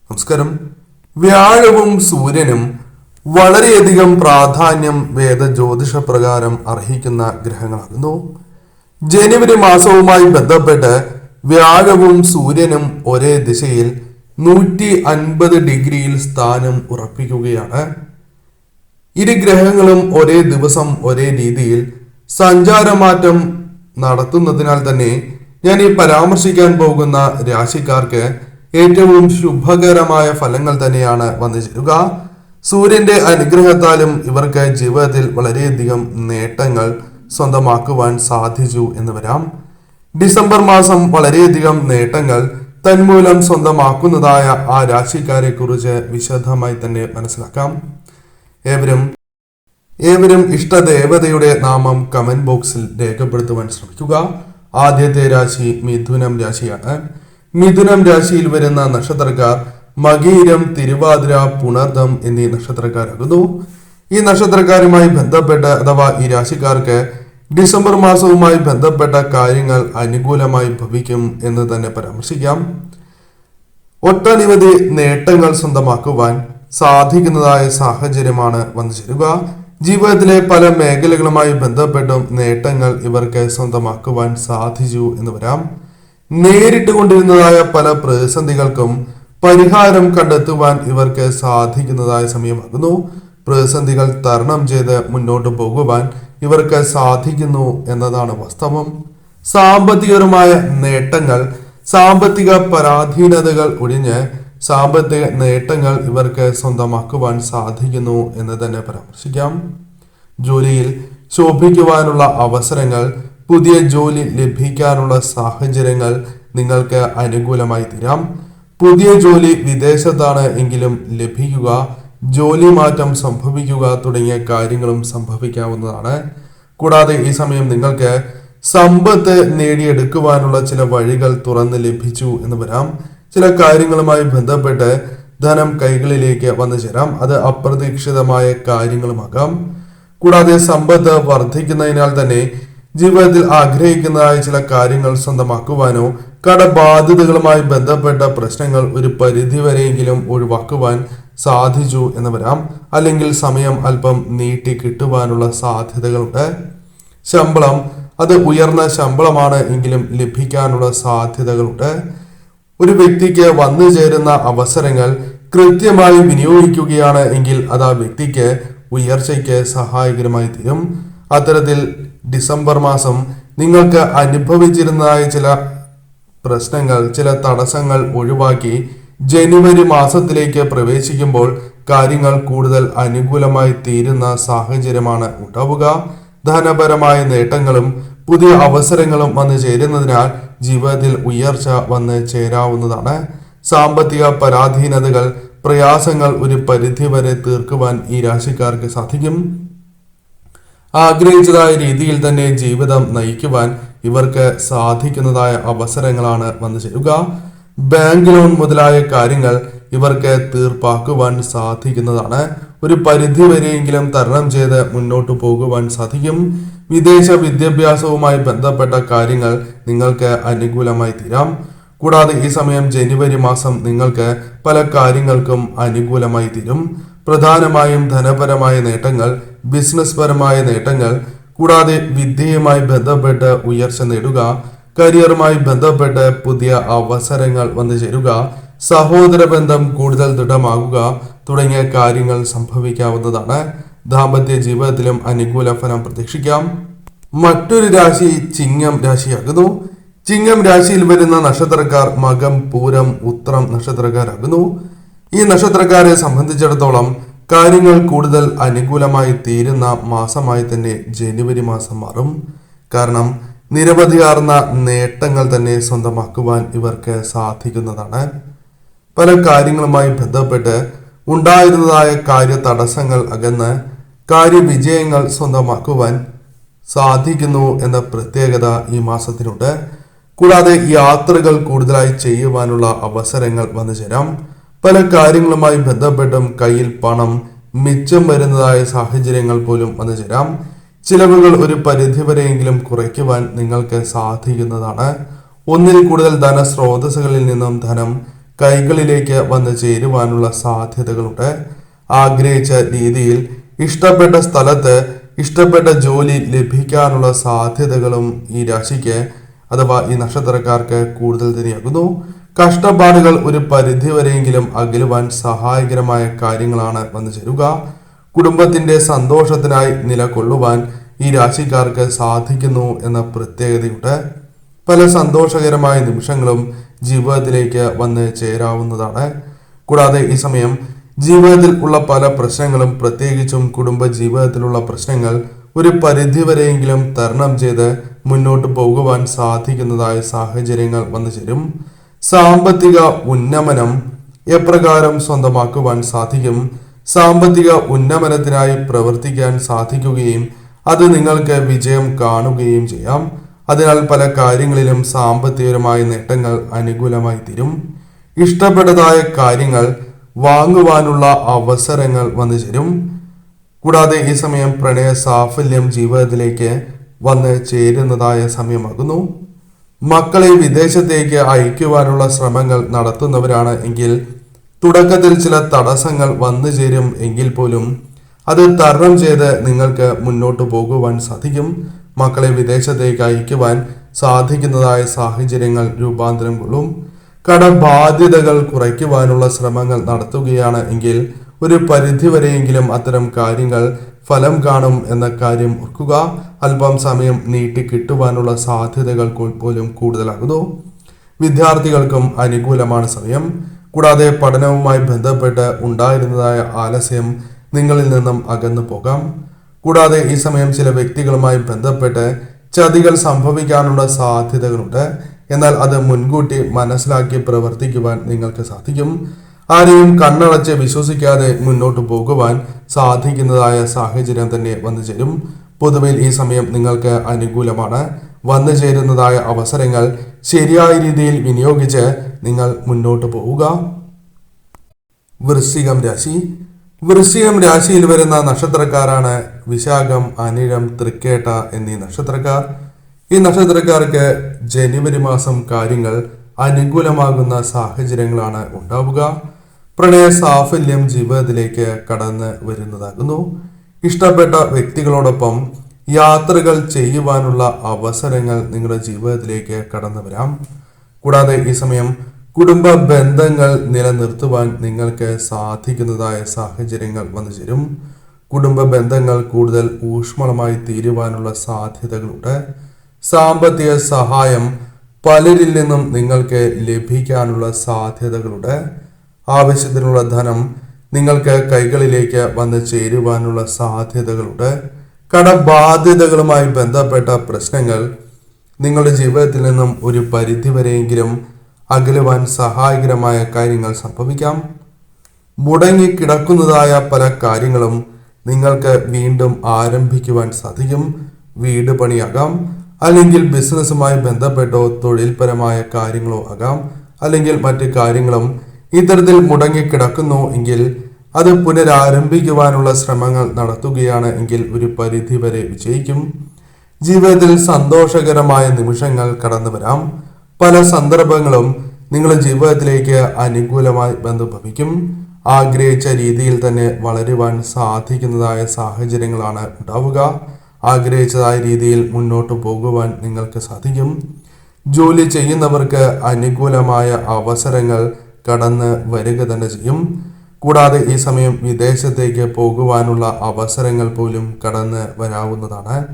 നമസ്കാരം. വ്യാഴവും സൂര്യനും വളരെയധികം പ്രാധാന്യം വേദ ജ്യോതിഷ പ്രകാരം അർഹിക്കുന്ന ഗ്രഹങ്ങളാകുന്നു. ജനുവരി മാസവുമായി ബന്ധപ്പെട്ട് വ്യാഴവും സൂര്യനും ഒരേ ദിശയിൽ 150 ഡിഗ്രിയിൽ സ്ഥാനം ഉറപ്പിക്കുകയാണ്. ഇരു ഗ്രഹങ്ങളും ഒരേ ദിവസം ഒരേ രീതിയിൽ സഞ്ചാരമാറ്റം നടത്തുന്നതിനാൽ തന്നെ ഞാൻ ഈ പരാമർശിക്കാൻ പോകുന്ന രാശിക്കാർക്ക് ഏറ്റവും ശുഭകരമായ ഫലങ്ങൾ തന്നെയാണ് വന്നു ചേരുക. സൂര്യന്റെ അനുഗ്രഹത്താലും ഇവർക്ക് ജീവിതത്തിൽ വളരെയധികം നേട്ടങ്ങൾ സ്വന്തമാക്കുവാൻ സാധിച്ചു എന്ന് വരാം. ഡിസംബർ മാസം വളരെയധികം നേട്ടങ്ങൾ തന്മൂലം സ്വന്തമാക്കുന്നതായ ആ രാശിക്കാരെ കുറിച്ച് വിശദമായി തന്നെ മനസ്സിലാക്കാം. ഏവരും ഇഷ്ടദേവതയുടെ നാമം കമന്റ് ബോക്സിൽ രേഖപ്പെടുത്തുവാൻ ശ്രമിക്കുക. ആദ്യത്തെ രാശി മിഥുനം രാശിയാണ്. മിഥുനം രാശിയിൽ വരുന്ന നക്ഷത്രക്കാർ മകീരം, തിരുവാതിര, പുണർദം എന്നീ നക്ഷത്രക്കാരാകുന്നു. ഈ നക്ഷത്രക്കാരുമായി ബന്ധപ്പെട്ട് അഥവാ ഈ രാശിക്കാർക്ക് ഡിസംബർ മാസവുമായി ബന്ധപ്പെട്ട കാര്യങ്ങൾ അനുകൂലമായി ഭവിക്കും എന്ന് തന്നെ പരാമർശിക്കാം. ഒട്ടനവധി നേട്ടങ്ങൾ സ്വന്തമാക്കുവാൻ സാധിക്കുന്നതായ സാഹചര്യമാണ് വന്നു ചേരുക. ജീവിതത്തിലെ പല മേഖലകളുമായി ബന്ധപ്പെട്ടും നേട്ടങ്ങൾ ഇവർക്ക് സ്വന്തമാക്കുവാൻ സാധിച്ചു എന്ന് വരാം. നേരിട്ട് കൊണ്ടിരുന്നതായ പല പ്രതിസന്ധികൾക്കും പരിഹാരം കണ്ടെത്തുവാൻ ഇവർക്ക് സാധിക്കുന്നതായ സമയമാകുന്നു. പ്രതിസന്ധികൾ തരണം ചെയ്ത് മുന്നോട്ട് പോകുവാൻ ഇവർക്ക് സാധിക്കുന്നു എന്നതാണ് വാസ്തവം. സാമ്പത്തികപരമായ നേട്ടങ്ങൾ, സാമ്പത്തിക പരാധീനതകൾ ഒഴിഞ്ഞ് സാമ്പത്തിക നേട്ടങ്ങൾ ഇവർക്ക് സ്വന്തമാക്കുവാൻ സാധിക്കുന്നു എന്ന് തന്നെ പരാമർശിക്കാം. ജോലിയിൽ ശോഭിക്കുവാനുള്ള അവസരങ്ങൾ, പുതിയ ജോലി ലഭിക്കാനുള്ള സാഹചര്യങ്ങൾ നിങ്ങൾക്ക് അനുകൂലമായി തീരാം. പുതിയ ജോലി വിദേശത്താണ് എങ്കിലും ലഭിക്കുക, ജോലി മാറ്റം സംഭവിക്കുക തുടങ്ങിയ കാര്യങ്ങളും സംഭവിക്കാവുന്നതാണ്. കൂടാതെ ഈ സമയം നിങ്ങൾക്ക് സമ്പത്ത് നേടിയെടുക്കുവാനുള്ള ചില വഴികൾ തുറന്ന് ലഭിച്ചു എന്ന് വരാം. ചില കാര്യങ്ങളുമായി ബന്ധപ്പെട്ട് ധനം കൈകളിലേക്ക് വന്നു ചേരാം. അത് അപ്രതീക്ഷിതമായ കാര്യങ്ങളുമാകാം. കൂടാതെ സമ്പത്ത് വർദ്ധിക്കുന്നതിനാൽ തന്നെ ജീവിതത്തിൽ ആഗ്രഹിക്കുന്നതായ ചില കാര്യങ്ങൾ സ്വന്തമാക്കുവാനോ കടബാധ്യതകളുമായി ബന്ധപ്പെട്ട പ്രശ്നങ്ങൾ ഒരു പരിധിവരെയെങ്കിലും ഒഴിവാക്കുവാൻ സാധിച്ചു എന്ന് വരാം. അല്ലെങ്കിൽ സമയം അല്പം നീട്ടി കിട്ടുവാനുള്ള സാധ്യതകളുണ്ട്. ശമ്പളം അത് ഉയർന്ന ശമ്പളമാണ് എങ്കിലും ലഭിക്കാനുള്ള സാധ്യതകളുണ്ട്. ഒരു വ്യക്തിക്ക് വന്നു ചേരുന്ന അവസരങ്ങൾ കൃത്യമായി വിനിയോഗിക്കുകയാണ് എങ്കിൽ അത് ആ വ്യക്തിക്ക് ഉയർച്ചയ്ക്ക് സഹായകരമായി തീരും. അത്തരത്തിൽ ഡിസംബർ മാസം നിങ്ങൾക്ക് അനുഭവിച്ചിരുന്നതായ ചില പ്രശ്നങ്ങൾ, ചില തടസ്സങ്ങൾ ഒഴിവാക്കി ജനുവരി മാസത്തിലേക്ക് പ്രവേശിക്കുമ്പോൾ കാര്യങ്ങൾ കൂടുതൽ അനുകൂലമായി തീരുന്ന സാഹചര്യമാണ് ഉണ്ടാവുക. ധനപരമായ നേട്ടങ്ങളും പുതിയ അവസരങ്ങളും വന്നു ചേരുന്നതിനാൽ ജീവിതത്തിൽ ഉയർച്ച വന്ന് ചേരാവുന്നതാണ്. സാമ്പത്തിക പരാധീനതകൾ, പ്രയാസങ്ങൾ ഒരു പരിധിവരെ തീർക്കുവാൻ ഈ രാശിക്കാർക്ക് സാധിക്കും. ആഗ്രഹിച്ചതായ രീതിയിൽ തന്നെ ജീവിതം നയിക്കുവാൻ ഇവർക്ക് സാധിക്കുന്നതായ അവസരങ്ങളാണ് വന്നു ചേരുക. ബാങ്ക് ലോൺ മുതലായ കാര്യങ്ങൾ ഇവർക്ക് തീർപ്പാക്കുവാൻ സാധിക്കുന്നതാണ്. ഒരു പരിധിവരെയെങ്കിലും തരണം ചെയ്ത് മുന്നോട്ട് പോകുവാൻ സാധിക്കും. വിദേശ വിദ്യാഭ്യാസവുമായി ബന്ധപ്പെട്ട കാര്യങ്ങൾ നിങ്ങൾക്ക് അനുകൂലമായി തീരാം. കൂടാതെ ഈ സമയം ജനുവരി മാസം നിങ്ങൾക്ക് പല കാര്യങ്ങൾക്കും അനുകൂലമായി തീരും. പ്രധാനമായും ധനപരമായ നേട്ടങ്ങൾ, ബിസിനസ് പരമായ നേട്ടങ്ങൾ, കൂടാതെ വിദ്യയുമായി ബന്ധപ്പെട്ട് ഉയർച്ച നേടുക, കരിയറുമായി ബന്ധപ്പെട്ട് പുതിയ അവസരങ്ങൾ വന്നു ചേരുക, സഹോദര ബന്ധം കൂടുതൽ ദൃഢമാകുക തുടങ്ങിയ കാര്യങ്ങൾ സംഭവിക്കാവുന്നതാണ്. ദാമ്പത്യ ജീവിതത്തിലും അനുകൂല ഫലം പ്രതീക്ഷിക്കാം. മറ്റൊരു രാശി ചിങ്ങം രാശിയാകുന്നു. ചിങ്ങം രാശിയിൽ വരുന്ന നക്ഷത്രക്കാർ മകം, പൂരം, ഉത്രം നക്ഷത്രക്കാരാകുന്നു. ഈ നക്ഷത്രക്കാരെ സംബന്ധിച്ചിടത്തോളം കാര്യങ്ങൾ കൂടുതൽ അനുകൂലമായി തീരുന്ന മാസമായി തന്നെ ജനുവരി മാസം മാറും. കാരണം നിരവധിയാർന്ന നേട്ടങ്ങൾ തന്നെ സ്വന്തമാക്കുവാൻ ഇവർക്ക് സാധിക്കുന്നതാണ്. പല കാര്യങ്ങളുമായി ബന്ധപ്പെട്ട് ഉണ്ടായിരുന്നതായ കാര്യ തടസ്സങ്ങൾ അകന്ന് കാര്യവിജയങ്ങൾ സ്വന്തമാക്കുവാൻ സാധിക്കുന്നു എന്ന പ്രത്യേകത ഈ മാസത്തിനുണ്ട്. കൂടാതെ യാത്രകൾ കൂടുതലായി ചെയ്യുവാനുള്ള അവസരങ്ങൾ വന്നു ചേരാം. പല കാര്യങ്ങളുമായി ബന്ധപ്പെട്ടും കയ്യിൽ പണം മിച്ചം വരുന്നതായ സാഹചര്യങ്ങൾ പോലും വന്നു ചേരാം. ചിലവുകൾ ഒരു പരിധിവരെയെങ്കിലും കുറയ്ക്കുവാൻ നിങ്ങൾക്ക് സാധിക്കുന്നതാണ്. ഒന്നിൽ കൂടുതൽ ധനസ്രോതസ്സുകളിൽ നിന്നും ധനം കൈകളിലേക്ക് വന്നു ചേരുവാനുള്ള സാധ്യതകളുണ്ട്. ആഗ്രഹിച്ച രീതിയിൽ ഇഷ്ടപ്പെട്ട സ്ഥലത്ത് ഇഷ്ടപ്പെട്ട ജോലി ലഭിക്കാനുള്ള സാധ്യതകളും ഈ രാശിക്ക് അഥവാ ഈ നക്ഷത്രക്കാർക്ക് കൂടുതൽ തന്നെയാകുന്നു. കഷ്ടപ്പാടുകൾ ഒരു പരിധിവരെയെങ്കിലും അകലുവാൻ സഹായകരമായ കാര്യങ്ങളാണ് വന്നു ചേരുക. കുടുംബത്തിന്റെ സന്തോഷത്തിനായി നിലകൊള്ളുവാൻ ഈ രാശിക്കാർക്ക് സാധിക്കുന്നു എന്ന പ്രത്യേകതയുണ്ട്. പല സന്തോഷകരമായ നിമിഷങ്ങളും ജീവിതത്തിലേക്ക് വന്ന് ചേരാവുന്നതാണ്. കൂടാതെ ഈ സമയം ജീവിതത്തിൽ ഉള്ള പല പ്രശ്നങ്ങളും, പ്രത്യേകിച്ചും കുടുംബ ജീവിതത്തിലുള്ള പ്രശ്നങ്ങൾ ഒരു പരിധിവരെയെങ്കിലും തരണം ചെയ്ത് മുന്നോട്ട് പോകുവാൻ സാധിക്കുന്നതായ സാഹചര്യങ്ങൾ വന്നു ചേരും. സാമ്പത്തിക ഉന്നമനം എപ്രകാരം സ്വന്തമാക്കുവാൻ സാധിക്കും? സാമ്പത്തിക ഉന്നമനത്തിനായി പ്രവർത്തിക്കാൻ സാധിക്കുകയും അത് നിങ്ങൾക്ക് വിജയം കാണുകയും ചെയ്യാം. അതിനാൽ പല കാര്യങ്ങളിലും സാമ്പത്തികപരമായ നേട്ടങ്ങൾ അനുകൂലമായി തീരും. ഇഷ്ടപ്പെട്ടതായ കാര്യങ്ങൾ വാങ്ങുവാനുള്ള അവസരങ്ങൾ വന്നു ചേരും. കൂടാതെ ഈ സമയം പ്രണയ സാഫല്യം ജീവിതത്തിലേക്ക് വന്ന് ചേരുന്നതായ സമയമാകുന്നു. മക്കളെ വിദേശത്തേക്ക് അയക്കുവാനുള്ള ശ്രമങ്ങൾ നടത്തുന്നവരാണ് എങ്കിൽ തുടക്കത്തിൽ ചില തടസ്സങ്ങൾ വന്നു ചേരും എങ്കിൽ പോലും അത് തരണം ചെയ്ത് നിങ്ങൾക്ക് മുന്നോട്ട് പോകുവാൻ സാധിക്കും. മക്കളെ വിദേശത്തേക്ക് അയക്കുവാൻ സാധിക്കുന്നതായ സാഹചര്യങ്ങൾ രൂപാന്തരം കൊള്ളും. കടബാധ്യതകൾ കുറയ്ക്കുവാനുള്ള ശ്രമങ്ങൾ നടത്തുകയാണ് എങ്കിൽ ഒരു പരിധിവരെയെങ്കിലും അത്തരം കാര്യങ്ങൾ ഫലം കാണും എന്ന കാര്യം ഓർക്കുക. അല്പം സമയം നീട്ടി കിട്ടുവാനുള്ള സാധ്യതകൾ പോലും കൂടുതലാകുന്നു. വിദ്യാർത്ഥികൾക്കും അനുകൂലമാണ് സമയം. കൂടാതെ പഠനവുമായി ബന്ധപ്പെട്ട് ഉണ്ടായിരുന്നതായ ആലസ്യം നിങ്ങളിൽ നിന്നും അകന്നു പോകാം. കൂടാതെ ഈ സമയം ചില വ്യക്തികളുമായി ബന്ധപ്പെട്ട് ചതികൾ സംഭവിക്കാനുള്ള സാധ്യതകളുണ്ട്. എന്നാൽ അത് മുൻകൂട്ടി മനസ്സിലാക്കി പ്രവർത്തിക്കുവാൻ നിങ്ങൾക്ക് സാധിക്കും. ആരെയും കണ്ണടച്ച് വിശ്വസിക്കാതെ മുന്നോട്ട് പോകുവാൻ സാധിക്കുന്നതായ സാഹചര്യം തന്നെ വന്നു ചേരും. പൊതുവിൽ ഈ സമയം നിങ്ങൾക്ക് അനുകൂലമാണ്. വന്നു ചേരുന്നതായ അവസരങ്ങൾ ശരിയായ രീതിയിൽ വിനിയോഗിച്ച് നിങ്ങൾ മുന്നോട്ട് പോവുക. വൃശ്ചികം രാശി. വൃശ്ചികം രാശിയിൽ വരുന്ന നക്ഷത്രക്കാരാണ് വിശാഖം, അനിഴം, തൃക്കേട്ട എന്നീ നക്ഷത്രക്കാർ. ഈ നക്ഷത്രക്കാർക്ക് ജനുവരി മാസം കാര്യങ്ങൾ അനുകൂലമാകുന്ന സാഹചര്യങ്ങളാണ് ഉണ്ടാവുക. പ്രണയ സാഫല്യം ജീവിതത്തിലേക്ക് കടന്ന് വരുന്നതാകുന്നു. ഇഷ്ടപ്പെട്ട വ്യക്തികളോടൊപ്പം യാത്രകൾ ചെയ്യുവാനുള്ള അവസരങ്ങൾ നിങ്ങളുടെ ജീവിതത്തിലേക്ക് കടന്നു വരാം. കൂടാതെ ഈ സമയം കുടുംബ ബന്ധങ്ങൾ നിലനിർത്തുവാൻ നിങ്ങൾക്ക് സാധിക്കുന്നതായ സാഹചര്യങ്ങൾ വന്നു ചേരും. കുടുംബ ബന്ധങ്ങൾ കൂടുതൽ ഊഷ്മളമായി തീരുവാനുള്ള സാധ്യതകളുണ്ട്. സാമ്പത്തിക സഹായം പലരിൽ നിന്നും നിങ്ങൾക്ക് ലഭിക്കാനുള്ള സാധ്യതകളുണ്ട്. ആവശ്യത്തിനുള്ള ധനം നിങ്ങൾക്ക് കൈകളിലേക്ക് വന്ന് ചേരുവാനുള്ള സാധ്യതകളുണ്ട്. കടബാധ്യതകളുമായി ബന്ധപ്പെട്ട പ്രശ്നങ്ങൾ നിങ്ങളുടെ ജീവിതത്തിൽ നിന്നും ഒരു പരിധിവരെയെങ്കിലും അകലുവാൻ സഹായകരമായ കാര്യങ്ങൾ സംഭവിക്കാം. മുടങ്ങിക്കിടക്കുന്നതായ പല കാര്യങ്ങളും നിങ്ങൾക്ക് വീണ്ടും ആരംഭിക്കുവാൻ സാധിക്കും. വീട് പണിയാകാം, അല്ലെങ്കിൽ ബിസിനസ്സുമായി ബന്ധപ്പെട്ടോ തൊഴിൽപരമായ കാര്യങ്ങളോ ആകാം, അല്ലെങ്കിൽ മറ്റു കാര്യങ്ങളും ഇത്തരത്തിൽ മുടങ്ങിക്കിടക്കുന്നു എങ്കിൽ അത് പുനരാരംഭിക്കുവാനുള്ള ശ്രമങ്ങൾ നടത്തുകയാണ് എങ്കിൽ ഒരു പരിധിവരെ വിജയിക്കും. ജീവിതത്തിൽ സന്തോഷകരമായ നിമിഷങ്ങൾ കടന്നു വരാം. പല സന്ദർഭങ്ങളും നിങ്ങളുടെ ജീവിതത്തിലേക്ക് അനുകൂലമായി ബന്ധഭവിക്കും. ആഗ്രഹിച്ച രീതിയിൽ തന്നെ വളരുവാൻ സാധിക്കുന്നതായ സാഹചര്യങ്ങളാണ് ഉണ്ടാവുക. ആഗ്രഹിച്ചതായ രീതിയിൽ മുന്നോട്ട് പോകുവാൻ നിങ്ങൾക്ക് സാധിക്കും. ജോലി ചെയ്യുന്നവർക്ക് അനുകൂലമായ അവസരങ്ങൾ കടന്ന് വരിക തന്നെ ചെയ്യും. കൂടാതെ ഈ സമയം വിദേശത്തേക്ക് പോകുവാനുള്ള അവസരങ്ങൾ പോലും കടന്ന് വരാവുന്നതാണ്.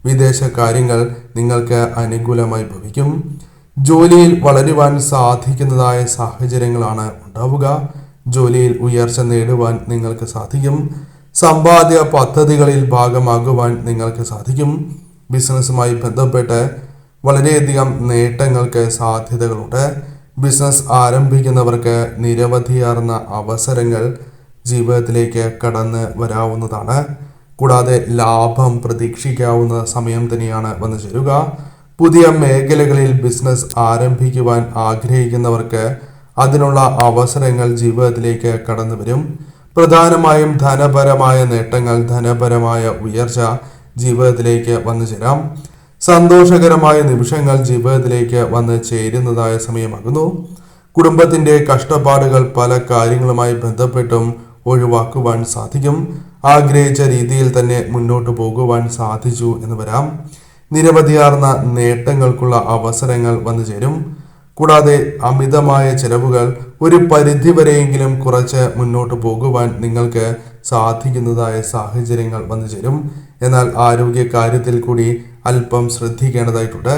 വിദേശ കാര്യങ്ങൾ നിങ്ങൾക്ക് അനുകൂലമായി ഭവിക്കും. ജോലിയിൽ വളരുവാൻ സാധിക്കുന്നതായ സാഹചര്യങ്ങളാണ് ഉണ്ടാവുക. ജോലിയിൽ ഉയർച്ച നേടുവാൻ നിങ്ങൾക്ക് സാധിക്കും. സമ്പാദ്യ പദ്ധതികളിൽ ഭാഗമാകുവാൻ നിങ്ങൾക്ക് സാധിക്കും. ബിസിനസ്സുമായി ബന്ധപ്പെട്ട് വളരെയധികം നേട്ടങ്ങൾക്ക് സാധ്യതകളുണ്ട്. ബിസിനസ് ആരംഭിക്കുന്നവർക്ക് നിരവധിയാർന്ന അവസരങ്ങൾ ജീവിതത്തിലേക്ക് കടന്ന് വരാവുന്നതാണ്. കൂടാതെ ലാഭം പ്രതീക്ഷിക്കാവുന്ന സമയം തന്നെയാണ് വന്നു ചേരുക. പുതിയ മേഖലകളിൽ ബിസിനസ് ആരംഭിക്കുവാൻ ആഗ്രഹിക്കുന്നവർക്ക് അതിനുള്ള അവസരങ്ങൾ ജീവിതത്തിലേക്ക് കടന്നു വരും. പ്രധാനമായും ധനപരമായ നേട്ടങ്ങൾ, ധനപരമായ ഉയർച്ച ജീവിതത്തിലേക്ക് വന്നു ചേരാം. സന്തോഷകരമായ നിമിഷങ്ങൾ ജീവിതത്തിലേക്ക് വന്ന് ചേരുന്നതായ സമയമാകുന്നു. കുടുംബത്തിന്റെ കഷ്ടപ്പാടുകൾ പല കാര്യങ്ങളുമായി ബന്ധപ്പെട്ടും ഒഴിവാക്കുവാൻ സാധിക്കും. ആഗ്രഹിച്ച രീതിയിൽ തന്നെ മുന്നോട്ട് പോകുവാൻ സാധിച്ചു എന്ന് വരാം. നിരവധിയാർന്ന നേട്ടങ്ങൾക്കുള്ള അവസരങ്ങൾ വന്നു ചേരും. കൂടാതെ അമിതമായ ചെലവുകൾ ഒരു പരിധിവരെയെങ്കിലും കുറച്ച് മുന്നോട്ട് പോകുവാൻ നിങ്ങൾക്ക് സാധിക്കുന്നതായ സാഹചര്യങ്ങൾ വന്നു ചേരും. എന്നാൽ ആരോഗ്യ കാര്യത്തിൽ കൂടി അല്പം ശ്രദ്ധിക്കേണ്ടതായിട്ടുണ്ട്.